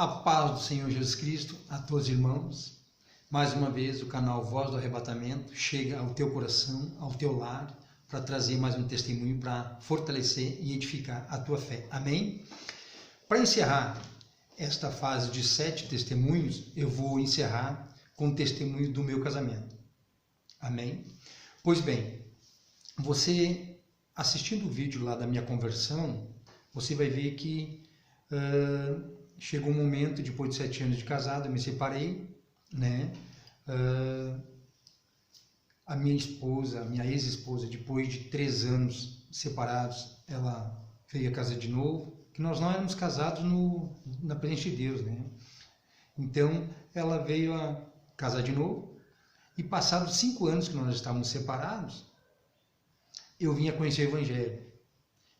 A paz do Senhor Jesus Cristo a todos os irmãos. Mais uma vez o canal Voz do Arrebatamento chega ao teu coração, ao teu lar, para trazer mais um testemunho para fortalecer e edificar a tua fé. Amém? Para encerrar esta fase de 7 testemunhos, eu vou encerrar com o testemunho do meu casamento. Amém? Pois bem, você assistindo o vídeo lá da minha conversão, você vai ver que chegou um momento, depois de 7 anos de casado, eu me separei, né? A minha esposa, a minha ex-esposa, depois de 3 anos separados, ela veio a casar de novo, que nós não éramos casados na presença de Deus, né? Então, ela veio a casar de novo, e passados 5 anos que nós estávamos separados, eu vim a conhecer o Evangelho.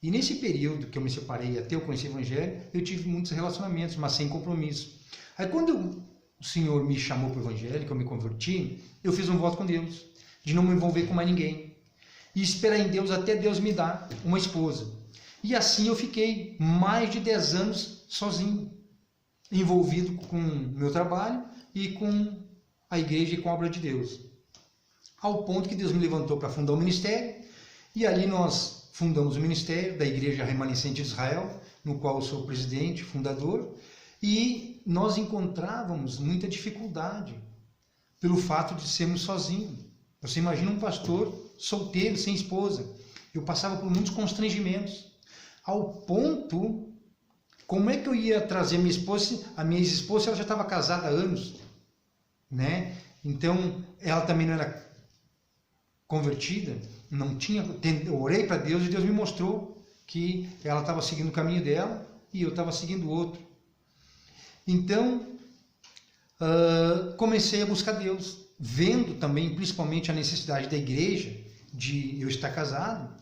E nesse período que eu me separei até eu conhecer o Evangelho, eu tive muitos relacionamentos, mas sem compromisso. Aí quando o Senhor me chamou para o Evangelho, que eu me converti, eu fiz um voto com Deus, de não me envolver com mais ninguém. E esperar em Deus até Deus me dar uma esposa. E assim eu fiquei mais de 10 anos sozinho, envolvido com o meu trabalho e com a igreja e com a obra de Deus. Ao ponto que Deus me levantou para fundar o ministério, e ali nós fundamos o ministério da Igreja Remanescente de Israel, no qual eu sou presidente, fundador, e nós encontrávamos muita dificuldade pelo fato de sermos sozinhos. Você imagina um pastor solteiro, sem esposa. Eu passava por muitos constrangimentos, ao ponto, como é que eu ia trazer minha esposa, a minha ex-esposa, ela já estava casada há anos, né? Então, ela também não era convertida, não tinha, eu orei para Deus e Deus me mostrou que ela estava seguindo o caminho dela e eu estava seguindo o outro. Então, comecei a buscar Deus, vendo também, principalmente, a necessidade da igreja de eu estar casado,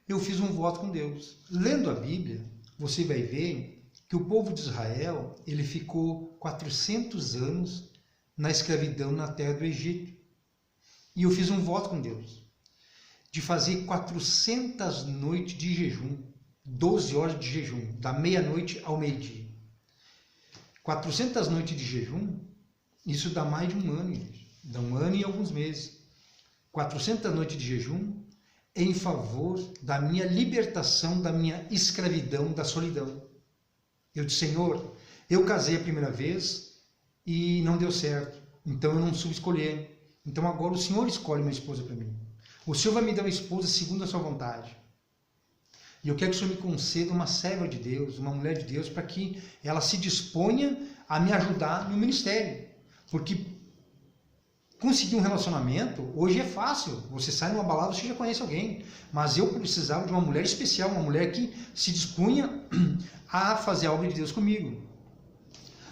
eu fiz um voto com Deus. Lendo a Bíblia, você vai ver que o povo de Israel, ele ficou 400 anos na escravidão na terra do Egito. E eu fiz um voto com Deus, de fazer 400 noites de jejum, 12 horas de jejum, da meia-noite ao meio-dia. 400 noites de jejum, isso dá mais de 1 ano, gente. Dá 1 ano e alguns meses. 400 noites de jejum em favor da minha libertação, da minha escravidão, da solidão. Eu disse, Senhor, eu casei a primeira vez e não deu certo, então eu não soube escolher. Então agora o Senhor escolhe uma esposa para mim. O Senhor vai me dar uma esposa segundo a sua vontade. E eu quero que o Senhor me conceda uma serva de Deus, uma mulher de Deus, para que ela se disponha a me ajudar no ministério. Porque conseguir um relacionamento, hoje é fácil. Você sai numa balada, você já conhece alguém. Mas eu precisava de uma mulher especial, uma mulher que se dispunha a fazer a obra de Deus comigo.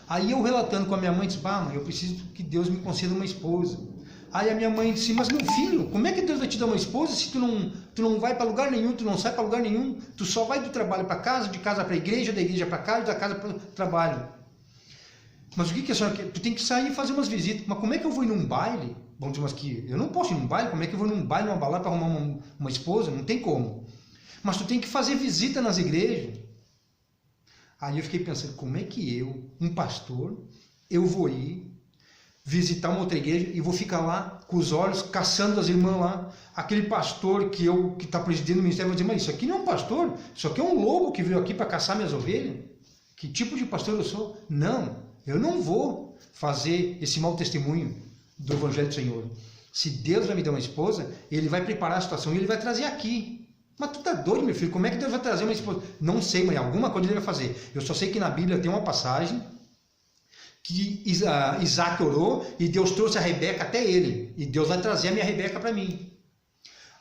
Aí eu relatando com a minha mãe, disse, mãe, eu preciso que Deus me conceda uma esposa. Aí a minha mãe disse, mas meu filho, como é que Deus vai te dar uma esposa se tu não vai para lugar nenhum, tu não sai para lugar nenhum, tu só vai do trabalho para casa, de casa para a igreja, da igreja para casa, da casa para o trabalho. Mas o que a senhora quer? Tu tem que sair e fazer umas visitas. Mas como é que eu vou ir num baile? Vamos dizer, mas que eu não posso ir num baile, como é que eu vou num baile, numa balada para arrumar uma esposa? Não tem como. Mas tu tem que fazer visita nas igrejas. Aí eu fiquei pensando, como é que eu, um pastor, eu vou ir visitar uma outra igreja e vou ficar lá com os olhos caçando as irmãs lá, aquele pastor que está presidindo o ministério vai dizer, mas isso aqui não é um pastor, isso aqui é um lobo que veio aqui para caçar minhas ovelhas, que tipo de pastor eu sou? Não, eu não vou fazer esse mau testemunho do Evangelho do Senhor. Se Deus vai me dar uma esposa, Ele vai preparar a situação e Ele vai trazer aqui. Mas tu tá doido, meu filho, como é que Deus vai trazer uma esposa? Não sei, mas alguma coisa Ele vai fazer. Eu só sei que na Bíblia tem uma passagem que Isaac orou e Deus trouxe a Rebeca até ele. E Deus vai trazer a minha Rebeca para mim.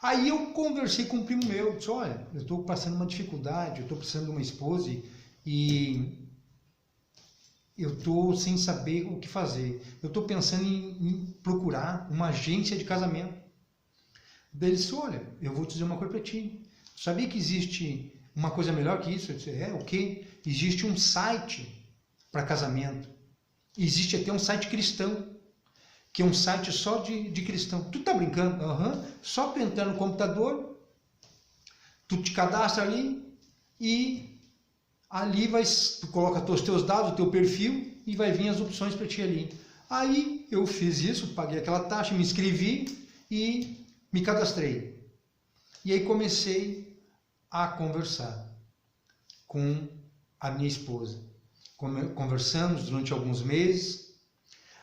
Aí eu conversei com um primo meu, disse, olha, eu estou passando uma dificuldade, eu estou precisando de uma esposa e eu estou sem saber o que fazer. Eu estou pensando em procurar uma agência de casamento. Daí ele disse, olha, eu vou te dizer uma coisa para ti. Sabia que existe uma coisa melhor que isso? Eu disse, o quê? Existe um site para casamento. Existe até um site cristão, que é um site só de cristão. Tu tá brincando? Só tu entrar no computador, tu te cadastra ali e Ali tu coloca os teus dados, o teu perfil e vai vir as opções para ti ali. Aí eu fiz isso, paguei aquela taxa, me inscrevi e me cadastrei. E aí comecei a conversar com a minha esposa. Conversamos durante alguns meses.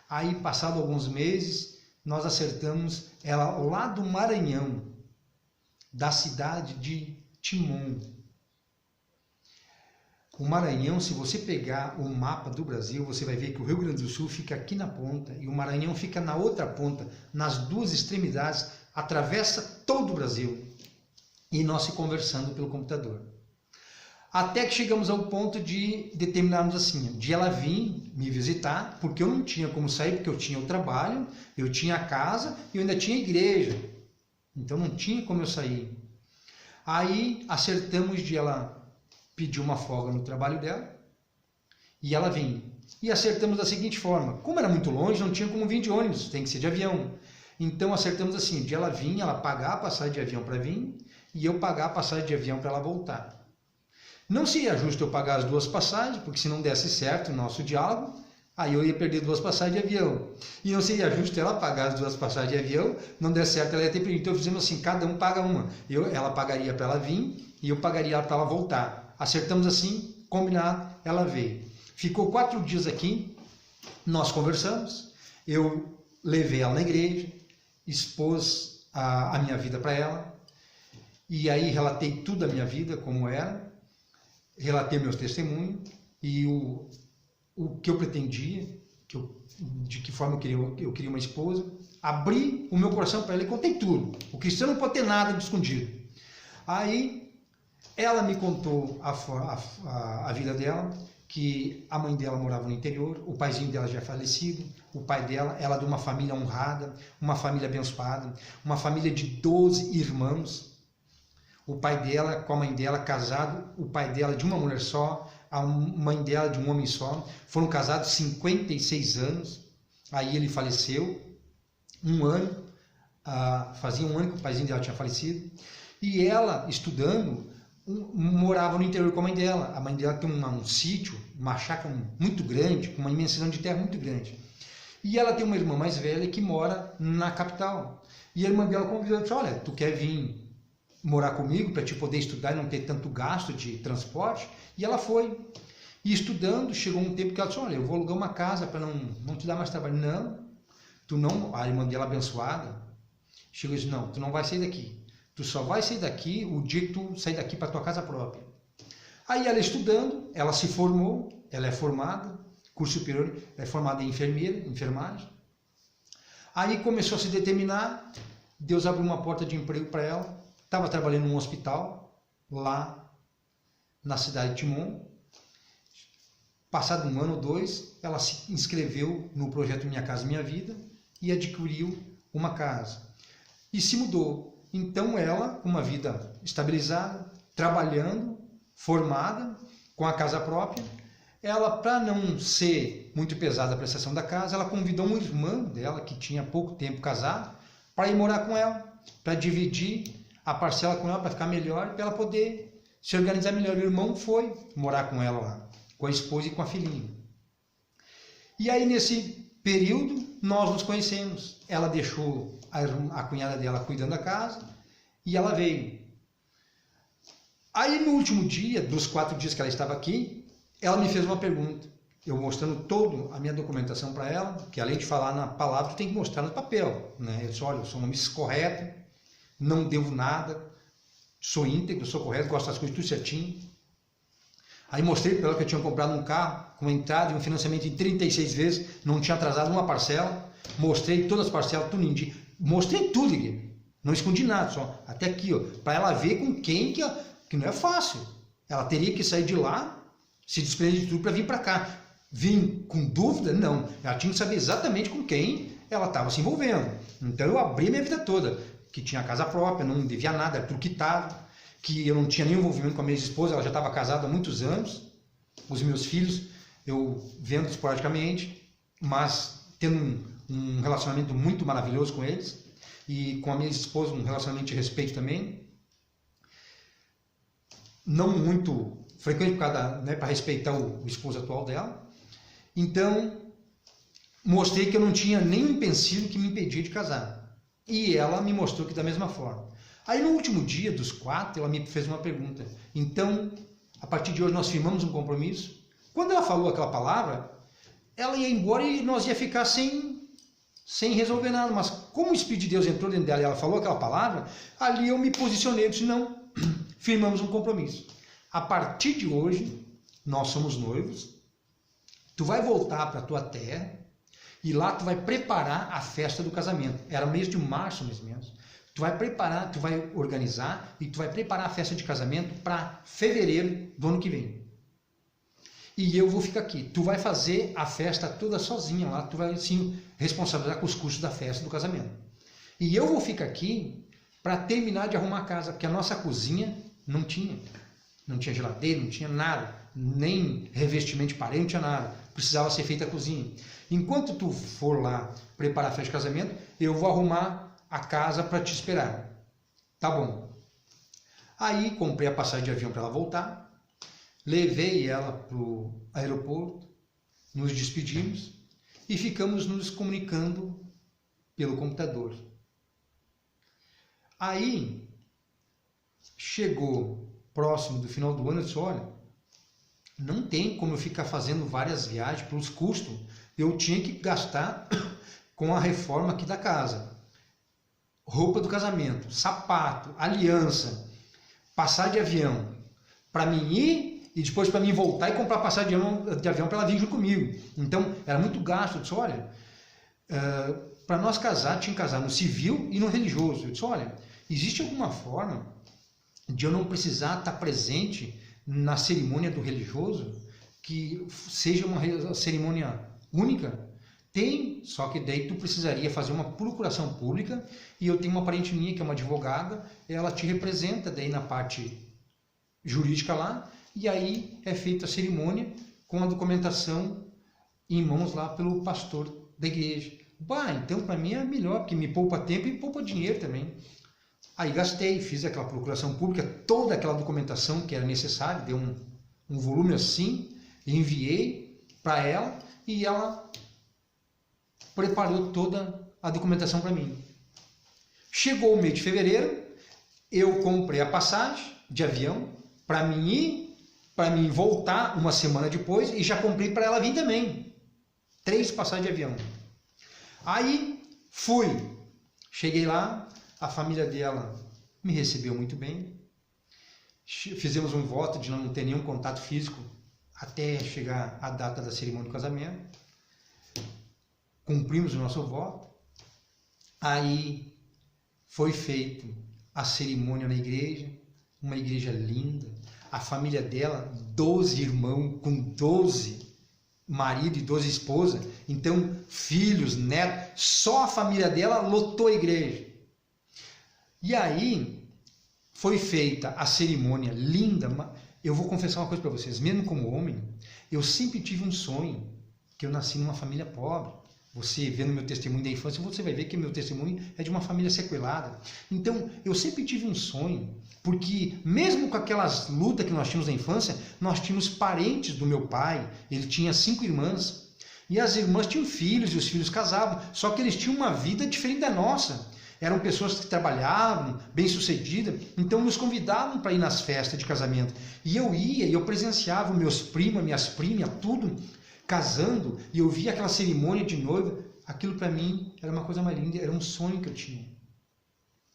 Aí, passado alguns meses, nós acertamos ela lá do Maranhão, da cidade de Timon. O Maranhão, se você pegar o mapa do Brasil, você vai ver que o Rio Grande do Sul fica aqui na ponta e o Maranhão fica na outra ponta, nas duas extremidades, atravessa todo o Brasil. E nós se conversando pelo computador. Até que chegamos ao ponto de determinarmos assim, de ela vir me visitar, porque eu não tinha como sair, porque eu tinha o trabalho, eu tinha a casa e eu ainda tinha a igreja. Então não tinha como eu sair. Aí acertamos de ela pedir uma folga no trabalho dela e ela vinha. E acertamos da seguinte forma, como era muito longe, não tinha como vir de ônibus, tem que ser de avião. Então acertamos assim, de ela vir, ela pagar a passagem de avião para vir e eu pagar a passagem de avião para ela voltar. Não seria justo eu pagar as duas passagens, porque se não desse certo o nosso diálogo, aí eu ia perder 2 passagens de avião. E não seria justo ela pagar as 2 passagens de avião, não der certo, ela ia ter perdido. Então fizemos assim, cada um paga uma. Ela pagaria para ela vir e eu pagaria para ela voltar. Acertamos assim, combinado, ela veio. Ficou 4 dias aqui, nós conversamos, eu levei ela na igreja, expus a minha vida para ela, e aí relatei tudo da minha vida, como era, relatei meus testemunhos e o que eu pretendia, de que forma eu queria uma esposa, abri o meu coração para ela e contei tudo. O cristão não pode ter nada de escondido. Aí ela me contou a vida dela, que a mãe dela morava no interior, o paizinho dela já é falecido, o pai dela, ela de uma família honrada, uma família abençoada, uma família de 12 irmãos. O pai dela com a mãe dela casado, o pai dela de uma mulher só, a mãe dela de um homem só, foram casados 56 anos, aí ele faleceu, fazia um ano que o paizinho dela tinha falecido, e ela, estudando, morava no interior com a mãe dela tem um sítio, uma chácara muito grande, com uma imensidão de terra muito grande, e ela tem uma irmã mais velha que mora na capital, e a irmã dela convidou, disse, olha, tu quer vir morar comigo para te poder estudar e não ter tanto gasto de transporte? E ela foi. E estudando, chegou um tempo que ela disse, olha, eu vou alugar uma casa para não te dar mais trabalho. Não, tu não, a irmã dela abençoada, chegou e disse, não, tu não vai sair daqui. Tu só vai sair daqui o dia que tu sair daqui para tua casa própria. Aí ela estudando, ela se formou, ela é formada, curso superior, é formada em enfermagem. Aí começou a se determinar, Deus abriu uma porta de emprego para ela, estava trabalhando num hospital, lá na cidade de Timon. Passado 1 ano ou 2, ela se inscreveu no projeto Minha Casa Minha Vida e adquiriu uma casa. E se mudou. Então ela, com uma vida estabilizada, trabalhando, formada, com a casa própria, ela, para não ser muito pesada a prestação da casa, ela convidou um irmão dela, que tinha pouco tempo casado, para ir morar com ela, para dividir a parcela com ela, para ficar melhor, para ela poder se organizar melhor. O irmão foi morar com ela lá, com a esposa e com a filhinha. E aí, nesse período, nós nos conhecemos. Ela deixou a cunhada dela cuidando da casa e ela veio. Aí, no último dia, dos 4 dias que ela estava aqui, ela me fez uma pergunta. Eu mostrando toda a minha documentação para ela, que além de falar na palavra, tem que mostrar no papel. Né? Eu disse, olha, eu sou um homem correto, não devo nada, sou íntegro, sou correto, gosto das coisas tudo certinho. Aí mostrei para ela que eu tinha comprado um carro com entrada e um financiamento em 36 vezes, não tinha atrasado uma parcela, mostrei todas as parcelas, tudo em dia, mostrei tudo, não escondi nada, só até aqui, ó, para ela ver com quem que não é fácil. Ela teria que sair de lá, se desprender de tudo para vir para cá. Vim com dúvida? Não. Ela tinha que saber exatamente com quem ela estava se envolvendo. Então eu abri minha vida toda, que tinha casa própria, não devia nada, era tudo quitado, que eu não tinha nenhum envolvimento com a minha esposa, ela já estava casada há muitos anos, os meus filhos eu vendo esporadicamente, mas tendo um relacionamento muito maravilhoso com eles, e com a minha esposa um relacionamento de respeito também, não muito frequente para respeitar o esposo atual dela. Então, mostrei que eu não tinha nenhum empecilho que me impedia de casar. E ela me mostrou que da mesma forma. Aí no último dia dos 4, ela me fez uma pergunta. Então, a partir de hoje nós firmamos um compromisso. Quando ela falou aquela palavra, ela ia embora e nós ia ficar sem resolver nada. Mas como o Espírito de Deus entrou dentro dela e ela falou aquela palavra, ali eu me posicionei e disse, não, firmamos um compromisso. A partir de hoje, nós somos noivos, tu vai voltar para a tua terra e lá tu vai preparar a festa do casamento. Era mês de março, mais ou menos. Tu vai preparar, tu vai organizar e tu vai preparar a festa de casamento para fevereiro do ano que vem. E eu vou ficar aqui. Tu vai fazer a festa toda sozinha lá, tu vai sim responsabilizar com os custos da festa do casamento. E eu vou ficar aqui para terminar de arrumar a casa, porque a nossa cozinha não tinha geladeira, não tinha nada, nem revestimento de parede, não tinha nada. Precisava ser feita a cozinha. Enquanto tu for lá preparar a festa de casamento, eu vou arrumar a casa para te esperar. Tá bom. Aí comprei a passagem de avião para ela voltar, levei ela para o aeroporto, nos despedimos e ficamos nos comunicando pelo computador. Aí chegou próximo do final do ano, eu disse, olha, não tem como eu ficar fazendo várias viagens pelos custos, eu tinha que gastar com a reforma aqui da casa. Roupa do casamento, sapato, aliança, passagem de avião, para mim ir e depois para mim voltar e comprar passagem de avião para ela vir junto comigo. Então, era muito gasto. Eu disse, olha, para nós casar, tinha que casar no civil e no religioso. Eu disse, olha, existe alguma forma de eu não precisar estar presente na cerimônia do religioso, que seja uma cerimônia única? Tem, só que daí tu precisaria fazer uma procuração pública e eu tenho uma parente minha que é uma advogada, ela te representa daí na parte jurídica lá e aí é feita a cerimônia com a documentação em mãos lá pelo pastor da igreja. Bah, então para mim é melhor, porque me poupa tempo e poupa dinheiro também. Aí gastei, fiz aquela procuração pública, toda aquela documentação que era necessária, deu um volume assim, enviei para ela e ela preparou toda a documentação para mim. Chegou o mês de fevereiro, eu comprei a passagem de avião para mim ir, para mim voltar uma semana depois e já comprei para ela vir também. 3 passagens de avião. Aí fui, cheguei lá, a família dela me recebeu muito bem, fizemos um voto de não ter nenhum contato físico até chegar a data da cerimônia de casamento. Cumprimos o nosso voto, aí foi feita a cerimônia na igreja, uma igreja linda, a família dela, 12 irmãos com 12 maridos e 12 esposas, então filhos, netos, só a família dela lotou a igreja. E aí foi feita a cerimônia linda. Eu vou confessar uma coisa para vocês, mesmo como homem, eu sempre tive um sonho, que eu nasci numa família pobre. Você vendo meu testemunho da infância, você vai ver que meu testemunho é de uma família sequelada. Então, eu sempre tive um sonho, porque mesmo com aquelas lutas que nós tínhamos na infância, nós tínhamos parentes do meu pai, ele tinha 5 irmãs, e as irmãs tinham filhos, e os filhos casavam, só que eles tinham uma vida diferente da nossa. Eram pessoas que trabalhavam, bem-sucedidas, então nos convidavam para ir nas festas de casamento. E eu ia, e eu presenciava meus primos, minhas primas, tudo casando, e eu via aquela cerimônia de noiva. Aquilo para mim era uma coisa mais linda, era um sonho que eu tinha,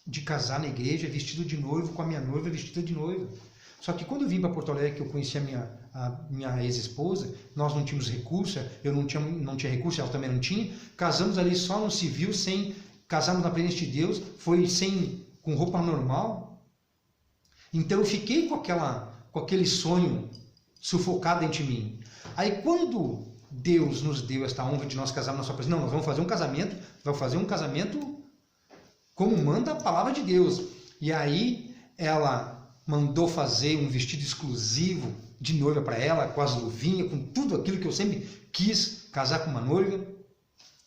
de casar na igreja vestido de noivo, com a minha noiva vestida de noiva. Só que quando eu vim para Porto Alegre, que eu conheci a minha ex-esposa, nós não tínhamos recurso, eu não tinha recurso, ela também não tinha, casamos ali só no civil, casamos na presença de Deus, foi com roupa normal. Então eu fiquei com aquele sonho sufocado dentro de mim. Aí quando Deus nos deu esta honra de nós casarmos na sua presença, não, nós vamos fazer um casamento como manda a palavra de Deus. E aí ela mandou fazer um vestido exclusivo de noiva para ela, com as luvinhas, com tudo aquilo que eu sempre quis casar com uma noiva.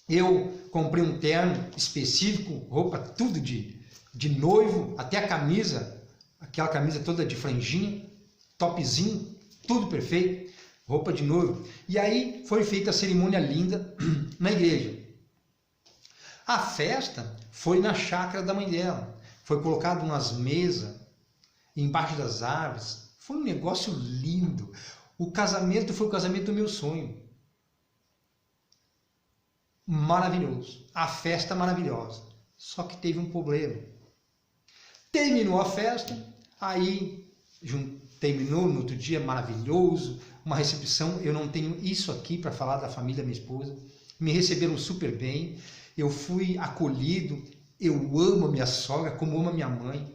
Eu comprei um terno específico, roupa tudo de noivo, até a camisa, aquela camisa toda de franjinha, topzinho, tudo perfeito, roupa de noivo. E aí foi feita a cerimônia linda na igreja. A festa foi na chácara da mãe dela. Foi colocado umas mesas embaixo das árvores. Foi um negócio lindo. O casamento foi o casamento do meu sonho. Maravilhoso. A festa maravilhosa. Só que teve um problema. Terminou a festa, aí terminou no outro dia, maravilhoso, uma recepção. Eu não tenho isso aqui para falar da família da minha esposa. Me receberam super bem. Eu fui acolhido. Eu amo a minha sogra como amo a minha mãe.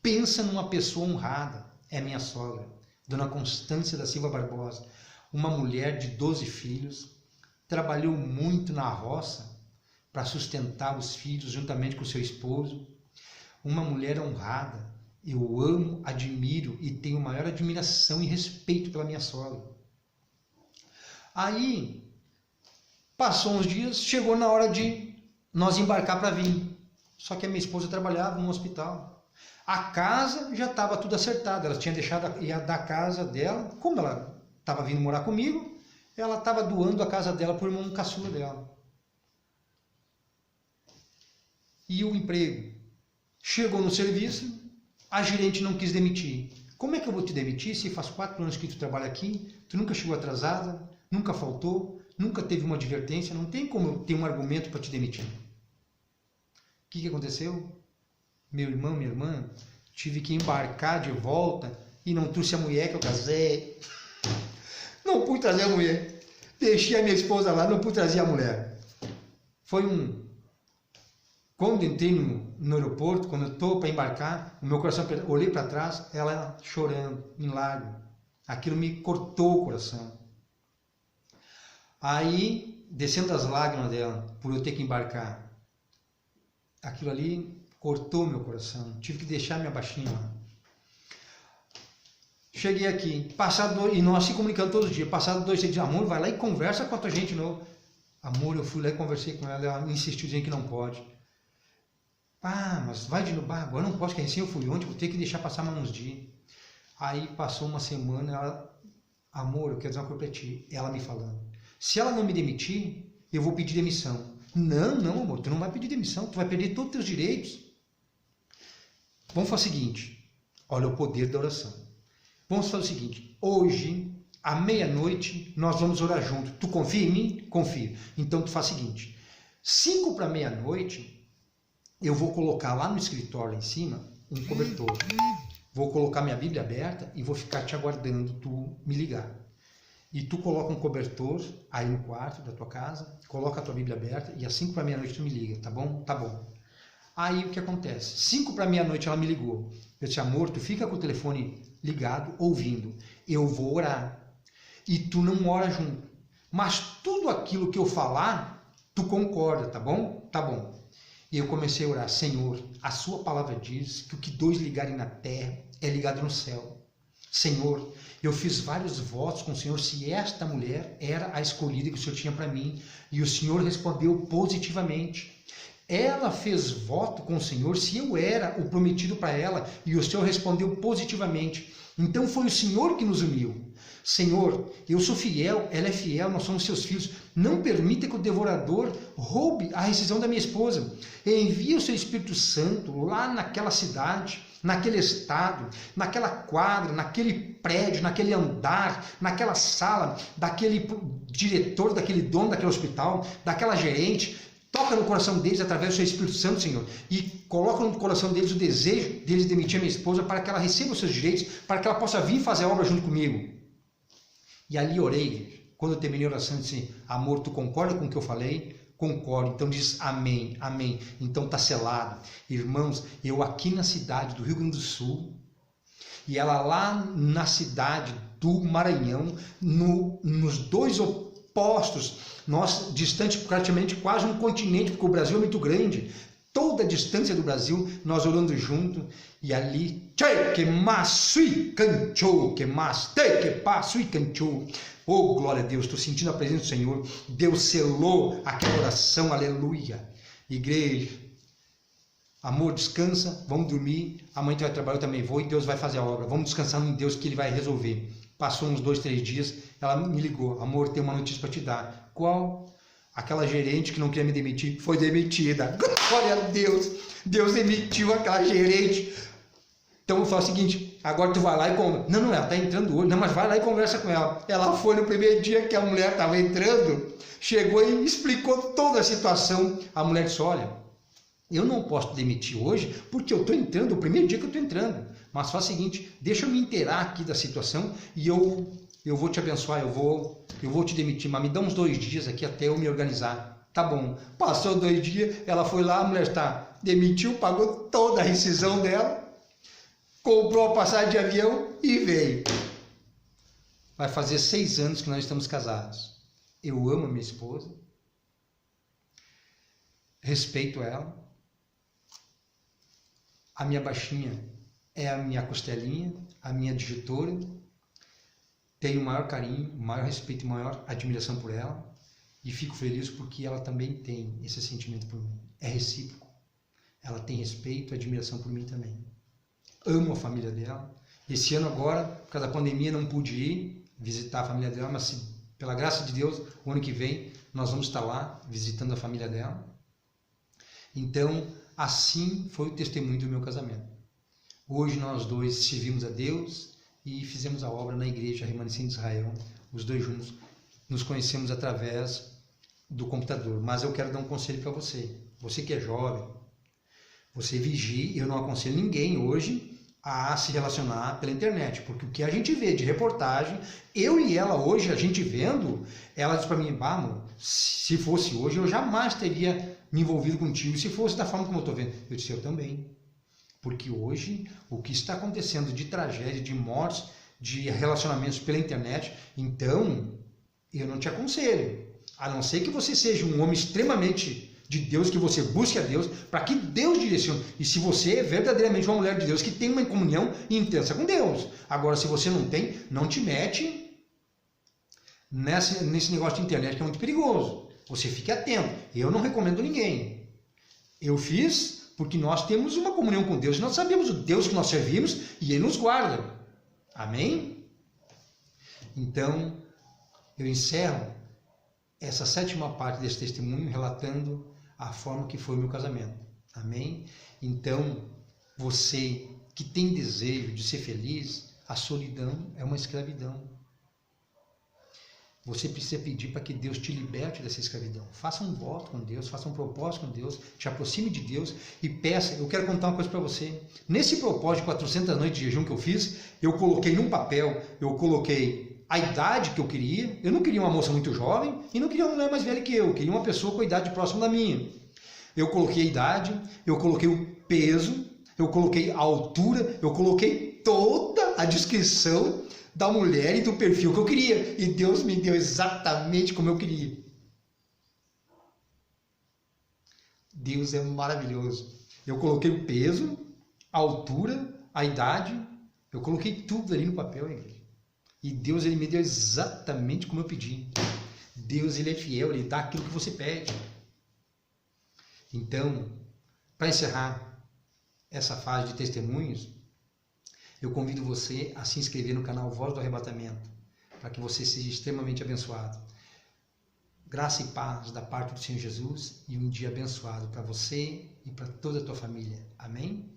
Pensa numa pessoa honrada. É minha sogra, Dona Constância da Silva Barbosa. Uma mulher de 12 filhos. Trabalhou muito na roça para sustentar os filhos juntamente com seu esposo. Uma mulher honrada. Eu amo, admiro e tenho maior admiração e respeito pela minha sogra. Aí, passou uns dias, chegou na hora de nós embarcar para vir. Só que a minha esposa trabalhava no hospital. A casa já estava tudo acertado. Ela tinha deixado ia dar a casa dela. Como ela estava vindo morar comigo, ela estava doando a casa dela para o irmão caçula dela. E o emprego? Chegou no serviço, a gerente não quis demitir. Como é que eu vou te demitir se faz 4 anos que tu trabalha aqui, tu nunca chegou atrasada, nunca faltou, nunca teve uma advertência, não tem como eu ter um argumento para te demitir. O que aconteceu? Meu irmão, minha irmã, tive que embarcar de volta e não trouxe a mulher que eu casei. Não pude trazer a mulher. Deixei a minha esposa lá, não pude trazer a mulher. Quando entrei no aeroporto, quando eu estou para embarcar, o meu coração, olhei para trás, ela chorando, em lágrimas. Aquilo me cortou o coração. Aí, descendo as lágrimas dela, por eu ter que embarcar, aquilo ali cortou meu coração. Tive que deixar minha baixinha lá. Cheguei aqui, e nós se comunicando todos os dias, passado 2 dias, amor, vai lá e conversa com a tua gente de novo. Amor, eu fui lá e conversei com ela, ela insistiu dizendo que não pode. Ah, mas vai de novo, agora não posso, que recém eu fui ontem, vou ter que deixar passar mais uns dias. Aí passou uma semana, ela, amor, eu quero dizer uma coisa pra ti, ela me falando, se ela não me demitir, eu vou pedir demissão. Não, amor, tu não vai pedir demissão, tu vai perder todos os teus direitos. Vamos fazer o seguinte, olha o poder da oração. Vamos fazer o seguinte, hoje, à meia-noite, nós vamos orar junto. Tu confia em mim? Confio. Então tu faz o seguinte, 5 para meia-noite, eu vou colocar lá no escritório em cima um cobertor. Vou colocar minha Bíblia aberta e vou ficar te aguardando tu me ligar. E tu coloca um cobertor aí no quarto da tua casa, coloca a tua Bíblia aberta e às 5 para meia-noite tu me liga, tá bom? Tá bom. Aí o que acontece? 5 para meia-noite ela me ligou. Eu disse, amor, tu fica com o telefone ligado, ouvindo. Eu vou orar. E tu não ora junto. Mas tudo aquilo que eu falar, tu concorda, tá bom? Tá bom. E eu comecei a orar, Senhor, a sua palavra diz que o que 2 ligarem na terra é ligado no céu. Senhor, eu fiz vários votos com o Senhor se esta mulher era a escolhida que o Senhor tinha para mim. E o Senhor respondeu positivamente. Ela fez voto com o Senhor se eu era o prometido para ela e o Senhor respondeu positivamente. Então foi o Senhor que nos uniu. Senhor, eu sou fiel, ela é fiel, nós somos seus filhos. Não permita que o devorador roube a rescisão da minha esposa. Envia o seu Espírito Santo lá naquela cidade, naquele estado, naquela quadra, naquele prédio, naquele andar, naquela sala, daquele diretor, daquele dono daquele hospital, daquela gerente. Toca no coração deles através do seu Espírito Santo, Senhor, e coloca no coração deles o desejo deles demitir a minha esposa para que ela receba os seus direitos, para que ela possa vir fazer a obra junto comigo. E ali orei, quando eu terminei a oração, disse, amor, tu concorda com o que eu falei? Concordo. Então diz amém, amém. Então está selado. Irmãos, eu aqui na cidade do Rio Grande do Sul, e ela lá na cidade do Maranhão, nos 2 opostos, nós distante praticamente quase um continente, porque o Brasil é muito grande, toda a distância do Brasil, nós orando junto, e ali, que masui canchou, que maste, que passui canchou. Oh, glória a Deus, estou sentindo a presença do Senhor, Deus selou aquela oração, aleluia. Igreja, amor, descansa, vamos dormir, amanhã tu vai trabalhar, eu também vou, e Deus vai fazer a obra, vamos descansar em Deus que Ele vai resolver. Passou uns 2, 3 dias, ela me ligou: amor, tem uma notícia para te dar. Qual? Aquela gerente que não queria me demitir foi demitida. Glória a Deus! Deus demitiu aquela gerente. Então eu falo o seguinte: agora tu vai lá e conversa. Não, ela está entrando hoje. Não, mas vai lá e conversa com ela. Ela foi no primeiro dia que a mulher estava entrando, chegou e explicou toda a situação. A mulher disse: olha, eu não posso te demitir hoje porque eu estou entrando, o primeiro dia que eu estou entrando. Mas faz o seguinte, deixa eu me inteirar aqui da situação e eu vou te abençoar, eu vou te demitir, mas me dá uns 2 dias aqui até eu me organizar. Tá bom. Passou 2 dias, ela foi lá, a mulher demitiu, pagou toda a rescisão dela, comprou a passagem de avião e veio. Vai fazer 6 anos que nós estamos casados. Eu amo a minha esposa, respeito ela. A minha baixinha é a minha costelinha, a minha digitora. Tenho o maior carinho, o maior respeito e maior admiração por ela. E fico feliz porque ela também tem esse sentimento por mim. É recíproco. Ela tem respeito e admiração por mim também. Amo a família dela. Esse ano agora, por causa da pandemia, não pude ir visitar a família dela, mas pela graça de Deus, o ano que vem nós vamos estar lá visitando a família dela. Então, assim foi o testemunho do meu casamento. Hoje nós dois servimos a Deus e fizemos a obra na igreja remanescente de Israel, os dois juntos. Nos conhecemos através do computador. Mas eu quero dar um conselho para você. Você que é jovem, você vigie. Eu não aconselho ninguém hoje a se relacionar pela internet, porque o que a gente vê de reportagem, eu e ela hoje, a gente vendo, ela diz para mim: bah, amor, se fosse hoje eu jamais teria me envolvido contigo, se fosse da forma como eu estou vendo. Eu disse: eu também. Porque hoje, o que está acontecendo de tragédia, de mortes, de relacionamentos pela internet, então, eu não te aconselho. A não ser que você seja um homem extremamente de Deus, que você busque a Deus, para que Deus direcione. E se você é verdadeiramente uma mulher de Deus, que tem uma comunhão intensa com Deus. Agora, se você não tem, não te mete nesse negócio de internet, que é muito perigoso. Você fique atento. Eu não recomendo ninguém. Eu fiz porque nós temos uma comunhão com Deus. Nós sabemos o Deus que nós servimos e Ele nos guarda. Amém? Então, eu encerro essa 7ª parte desse testemunho relatando a forma que foi o meu casamento. Amém? Então, você que tem desejo de ser feliz, a solidão é uma escravidão. Você precisa pedir para que Deus te liberte dessa escravidão. Faça um voto com Deus, faça um propósito com Deus, te aproxime de Deus e peça. Eu quero contar uma coisa para você. Nesse propósito de 400 noites de jejum que eu fiz, eu coloquei num papel, eu coloquei a idade que eu queria. Eu não queria uma moça muito jovem e não queria uma mulher mais velha que eu queria uma pessoa com a idade próxima da minha. Eu coloquei a idade, eu coloquei o peso, eu coloquei a altura, eu coloquei toda a descrição da mulher e do perfil que eu queria. E Deus me deu exatamente como eu queria. Deus é maravilhoso. Eu coloquei o peso, a altura, a idade, eu coloquei tudo ali no papel, igreja. E Deus, Ele me deu exatamente como eu pedi. Deus, Ele é fiel, Ele dá aquilo que você pede. Então, para encerrar essa fase de testemunhos, eu convido você a se inscrever no canal Voz do Arrebatamento, para que você seja extremamente abençoado. Graça e paz da parte do Senhor Jesus e um dia abençoado para você e para toda a tua família. Amém?